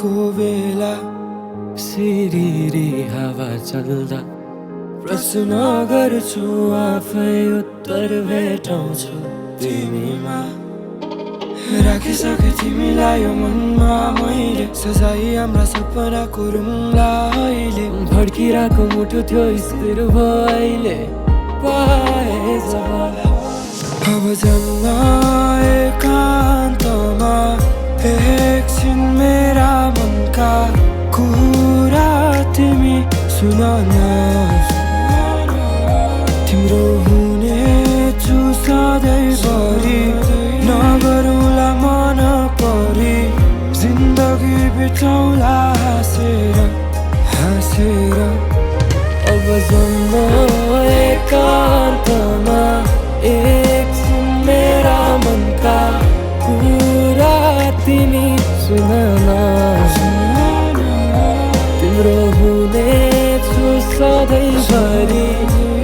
हिँडेको बेला सिरिरी हावा चल्दा प्रश्न गर्छु आफै उत्तर भेटाउँछु तिमीमा। राखिसके तिमीलाई यो मनमा मैले सजाई हाम्रा सपनाको रुमला अहिले भड्किरहेको मुटु थियो स्थिर भयो अहिले पाए जब अब जम्न एकान्तमा एकछिन मेरा मनका कुरा तिमी सुन न। तिम्रो हुनेछु सधैँभरि नगरौँला मन परी जिन्दगी बिताउँला हाँसेर हाँसेर। अब जम्न एकान्तमा एकछिन मेरा मनका कुरा तिमी सुन न। तिम्रो हुनेछु सधैँभरि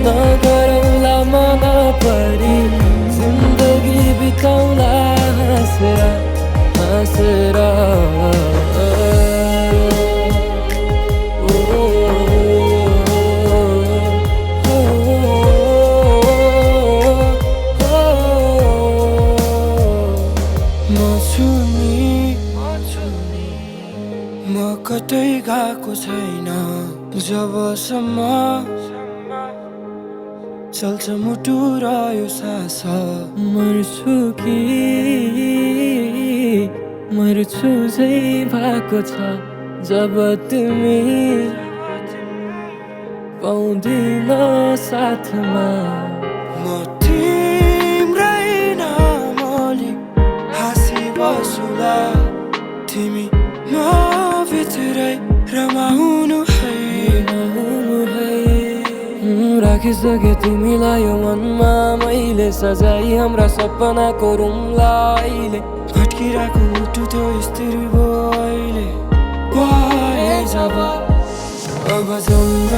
नगरौँला मन परी जिन्दगी बिताउँला हाँसेर हाँसेर। म कतै गएको छैन जबसम्म चल्छ मुटु र यो सास। मर्छु कि मर्छु झै भएको छ जब तिमी पाउँदिन साथमा। म तिम्रै नामले हाँसिबसुला तिमी म भित्रै रमाउनु है। राखिसके तिमीलाई यो मनमा मैले सजाई हाम्रा सपनाको रुमला अहिले भट्किरहेको मुटु त्यो स्थिर भयो अहिले पाए जब अब जम्न